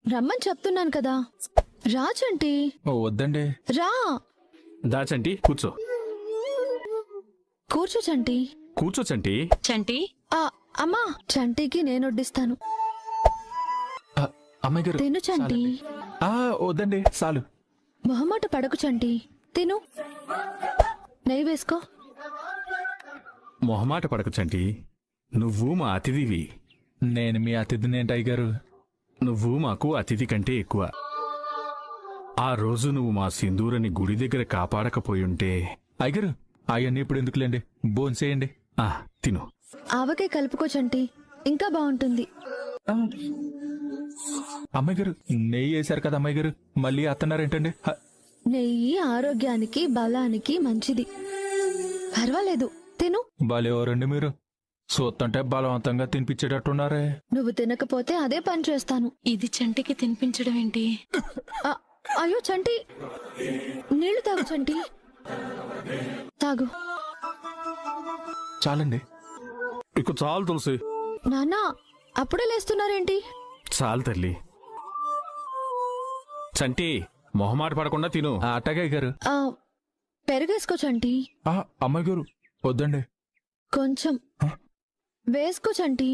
రమ్మని చెప్తున్నాను కదా. రా చంటి. ఓ వద్దండి. రా. దా చంటి కూర్చో. కూర్చో చంటి. కూర్చో చంటి. చంటి అమ్మా, చంటికి నేను వడ్డిస్తాను. అమ్మాయి గారు తిను చంటి. వద్దండి చాలు. మొహమాట పడకు చంటి, తిను. నెయ్యి వేసుకో. మొహమాట పడకు చంటి, నువ్వు మా అతిథివి. నేను మీ అతిథిని ఏంటి అయ్యగారు? నువ్వు మాకు అతిథి కంటే ఎక్కువ. ఆ రోజు నువ్వు మా సింధూరని గుడి దగ్గర కాపాడకపోయుంటే. అయ్యగారు అవన్నీ ఇప్పుడు ఎందుకులేండి, భోంచేయండి. తిను. ఆవకాయ కలుపుకో చంటి, ఇంకా బాగుంటుంది. అమ్మాయి గారు నెయ్యి వేశారు కదా అమ్మాయి గారు, మళ్ళీ అత్తన్నారేంటండి? నెయ్యి ఆరోగ్యానికి బలానికి మంచిది. పర్వాలేదు, తిను. బాలేవారండి మీరు, సూత్తంటే బలవంతంగా తినిపించేటట్టున్నారే. నువ్వు తినకపోతే అదే పని చేస్తాను. ఇది చంటికి తినిపించడం ఏంటి? అయ్యో చంటి, నీళ్లు తాగు చంటి, తాగు. చాలండి. ఇక చాలు తులసి. నాన్న అప్పుడే లేస్తున్నారేంటి? చాలు తల్లి. చంటి మొహమాట పడకుండా తిను. అట్టగా గారు. పెరుగేసుకో చంటి. అమ్మాయి గారు వద్దండి. కొంచెం వేసుకో చంటి.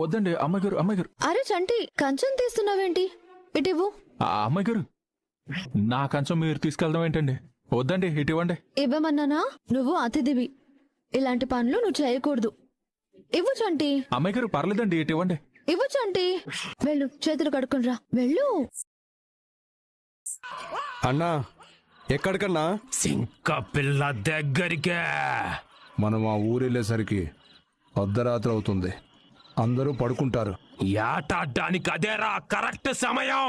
వద్దండి అమ్మాయి గారు. అమ్మాయి గారు. అరే చంటి, కంచం తీస్తున్నావేంటి? ఇటివ్వు. అమ్మాయి గారు నా కంచం మీరు తీసుకెళ్దాం ఏంటండి? వద్దండి, ఇటు ఇవ్వండి. ఇవ్వమన్నానా? నువ్వు అతిథివి, ఇలాంటి పనులు నువ్వు చేయకూడదు. ఇవ్వు చంటి. అమ్మాయి గారు పర్లేదండి, ఇటు ఇవ్వండి. ఇవ్వు చంటి. వెళ్ళు, చేతులు కడుక్కునిరా, వెళ్ళు. అన్నా ఎక్కడికన్నా? సింక పిల్ల దగ్గరికే. మనం ఆ ఊరెళ్ళేసరికి అర్ధరాత్రి అవుతుంది, అందరూ పడుకుంటారు. ఏటాడ్డానికి అదేరా కరెక్ట్ సమయం.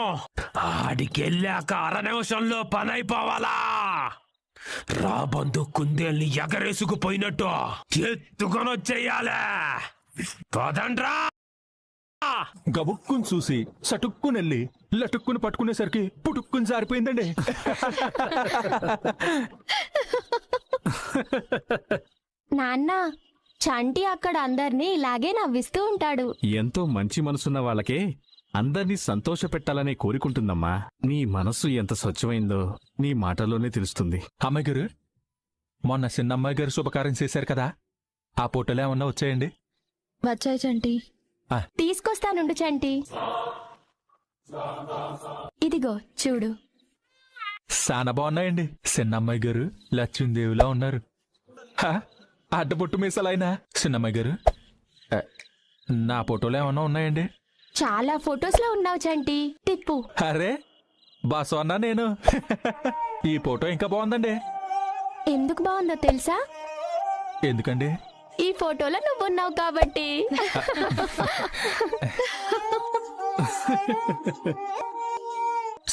ఆడికెళ్ళాక 1/2 నిమిషంలో పని అయిపోవాలా. రాబందు కుందేల్ని ఎగరేసుకుపోయినట్టు ఎత్తుకొనొచ్చేయాలే. పదండ్రా. గబుక్కుని చూసి సటుక్కునెళ్ళి లటుక్కుని పట్టుకునేసరికి పుటుక్కుని జారిపోయిందండి. నాన్న, చంటి అక్కడ అందర్నీ ఇలాగే నవ్విస్తూ ఉంటాడు. ఎంతో మంచి మనసున్న వాళ్ళకే అందర్నీ సంతోష పెట్టాలనే కోరుకుంటుందమ్మా. నీ మనస్సు ఎంత స్వచ్ఛమైందో నీ మాటల్లోనే తెలుస్తుంది. అమ్మాయి గారు, మొన్న చిన్న అమ్మాయి గారు శుభకార్యం చేశారు కదా, ఆ ఫోటోలు ఏమన్నా వచ్చాయండి? వచ్చాయి చంటి. తీసుకొస్తానుండు చంటి. ఇదిగో చూడు. చాలా బాగున్నాయండి. చిన్న అమ్మాయి గారు లక్ష్మీదేవిలా ఉన్నారు. అడ్డబొట్టు మీసాలైనా చిన్నమ్మాయి గారు, నా ఫోటోలు ఏమన్నా ఉన్నాయండి? చాలా ఫొటోస్ లో ఉన్నావు చంటి, తిప్పు. అరే బాసు అన్నా నేను. ఈ ఫోటో ఇంకా బాగుందండి. ఎందుకు బాగుందో తెలుసా? ఎందుకండి? ఈ ఫోటోలో నువ్వున్నావు కాబట్టి.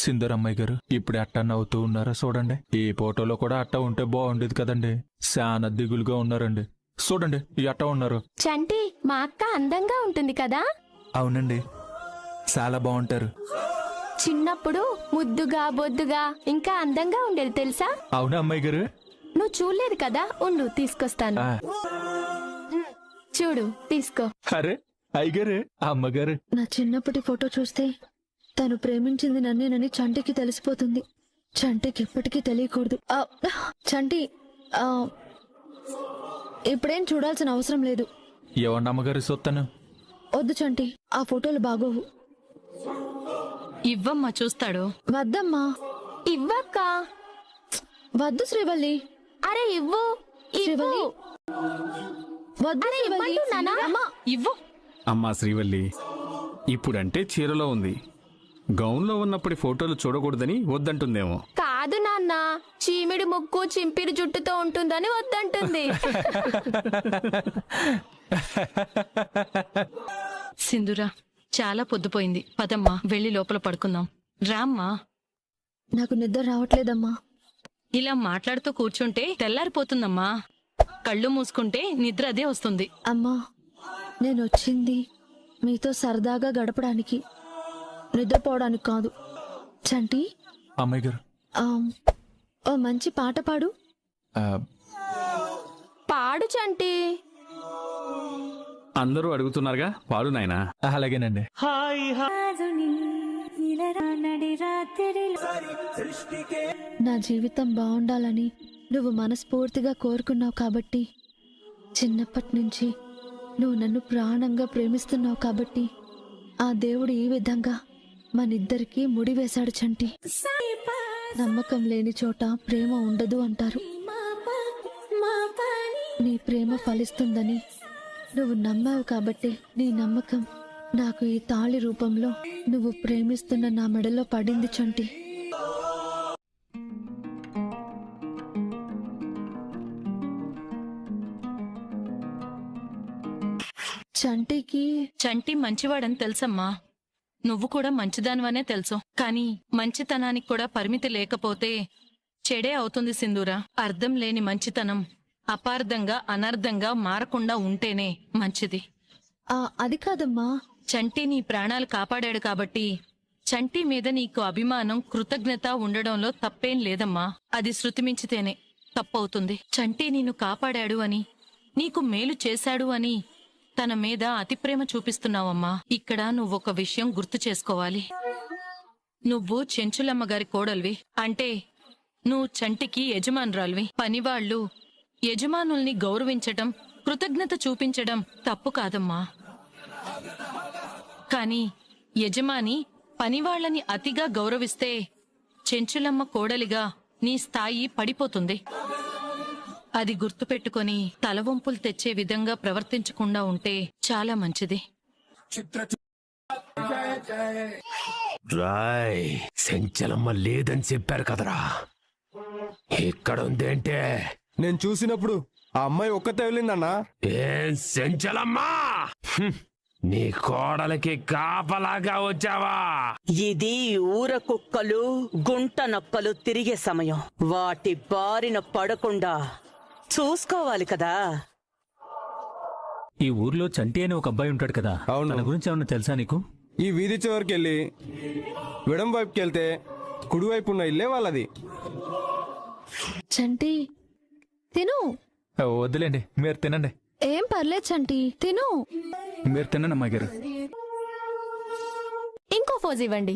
సింధూరమ్మాయి గారు ఇప్పుడు అట్ట నవ్వుతూ ఉన్నారా చూడండి. ఈ ఫోటోలో కూడా అట్ట ఉంటే బాగుండేది కదండి. చాలా దిగులుగా ఉన్నారండి. చూడండి ఈ అట్ట ఉన్నారు. చంటి, మా అక్క అందంగా ఉంటుంది కదా? అవునండి, చాలా బాగుంటారు. చిన్నప్పుడు ముద్దుగా బొద్దుగా ఇంకా అందంగా ఉండేది తెలుసా? అవునా అమ్మాయి గారు? నువ్వు చూడలేదు కదా, ఉండు తీసుకొస్తాను. చూడు, తీసుకో. అరే అయ్యగారు, అమ్మగారు. నా చిన్నప్పటి ఫోటో చూస్తే తను ప్రేమించింది నన్నేనని చంటికి తెలిసిపోతుంది. చంటికి ఎప్పటికీ తెలియకూడదు. చంటి, ఇప్పుడేం చూడాల్సిన అవసరం లేదు. ఏమన్నా అమ్మగారు చూస్తాను. వద్దు చంటి, ఆ ఫోటోలు బాగోవు. ఇవ్వమ్మా చూస్తాడు. వద్దమ్మా. ఇవ్వక్క. వద్దు శ్రీవల్లి. అరే ఇవ్వు. శ్రీవల్లి వద్దు. అమ్మా ఇవ్వు. అమ్మా శ్రీవల్లి, ఇప్పుడంటే చీరలో ఉంది, గౌన్లో ఉన్నప్పటి ఫోటోలు చూడకూడదని వద్దంటుందేమో. కాదు నాన్న, చీమిడి ముక్కు చింపిరి జుట్టుతో ఉంటుందని వద్దంటుంది. సింధూరా, చాలా పొద్దుపోయింది, పదమ్మా వెళ్ళి లోపల పడుకుందాం. రామ్మా. నాకు నిద్ర రావట్లేదమ్మా. ఇలా మాట్లాడుతూ కూర్చుంటే తెల్లారిపోతుందమ్మా. కళ్ళు మూసుకుంటే నిద్ర అదే వస్తుంది. అమ్మా, నేను వచ్చింది మీతో సరదాగా గడపడానికి, నిద్రపోవడానికి కాదు. చంటి, అమ్మాయి గారు, ఓ మంచి పాట పాడు. పాడు చంటి. అందరూ అడుగుతున్నారుగా, పాడు నాయనా. అలాగేనండి. హాయ్ హాయ్ నా జీవితం బాగుండాలని నువ్వు మనస్ఫూర్తిగా కోరుకున్నావు కాబట్టి, చిన్నప్పటి నుంచి నువ్వు నన్ను ప్రాణంగా ప్రేమిస్తున్నావు కాబట్టి, ఆ దేవుడు ఈ విధంగా మనిద్దరికీ ముడివేశాడు చంటి. నమ్మకం లేని చోట ప్రేమ ఉండదు అంటారు. నీ ప్రేమ ఫలిస్తుందని నువ్వు నమ్మావు కాబట్టి, నీ నమ్మకం నాకు ఈ తాళి రూపంలో నువ్వు ప్రేమిస్తున్న నా మెడలో పడింది చంటి. చంటికి చంటి మంచివాడని తెలుసమ్మా. నువ్వు కూడా మంచిదానివనే తెలుసు. కాని మంచితనానికి కూడా పరిమితి లేకపోతే చెడే అవుతుంది సింధూరా. అర్థం లేని మంచితనం అపార్థంగా అనర్థంగా మారకుండా ఉంటేనే మంచిది. అది కాదమ్మా. చంటి నీ ప్రాణాలు కాపాడాడు కాబట్టి చంటి మీద నీకు అభిమానం, కృతజ్ఞత ఉండడంలో తప్పేం లేదమ్మా. అది శృతిమించితేనే తప్పవుతుంది. చంటి నిన్ను కాపాడాడు అని, నీకు మేలు చేశాడు అని తన మీద అతి ప్రేమ చూపిస్తున్నావమ్మా. ఇక్కడ నువ్వొక విషయం గుర్తు చేసుకోవాలి. నువ్వు చెంచులమ్మ గారి కోడల్వి. అంటే నువ్వు చంటికి యజమానురాల్వి. పనివాళ్లు యజమానుల్ని గౌరవించటం, కృతజ్ఞత చూపించడం తప్పు కాదమ్మా. కాని యజమాని పనివాళ్లని అతిగా గౌరవిస్తే చెంచులమ్మ కోడలిగా నీ స్థాయి పడిపోతుంది. అది గుర్తుపెట్టుకొని తలవంపులు తెచ్చే విధంగా ప్రవర్తించకుండా ఉంటే చాలా మంచిది. రాయ్, సెంచలమ్మ లేదని చెప్పారు కదరా, ఇక్కడ ఉందేంటే? నేను చూసినప్పుడు ఆ అమ్మాయి ఒక్కతే వెళ్ళిందన్నా. ఏం సెంచలమ్మా, నీ కోడలికి కాపలాగా వచ్చావా? ఇది ఊర కుక్కలు, గుంట నక్కలు తిరిగే సమయం. వాటి బారిన పడకుండా చూసుకోవాలి కదా. ఈ ఊర్లో చంటి అని ఒక అబ్బాయి ఉంటాడు కదా, అవును. తన గురించి ఏమన్నా తెలుసా నీకు? ఈ వీధి చివరికి వెళ్ళి విడం వైపుకి వెళ్తే కుడివైపు ఉన్న ఇల్లే వాళ్ళది. చంటి తిను. వద్దులేండి, మీరు తినండి. ఏం పర్లేదు చంటి, తిను. మీరు తినండి అమ్మాయి గారు. ఇంకో ఫోజ్ ఇవ్వండి.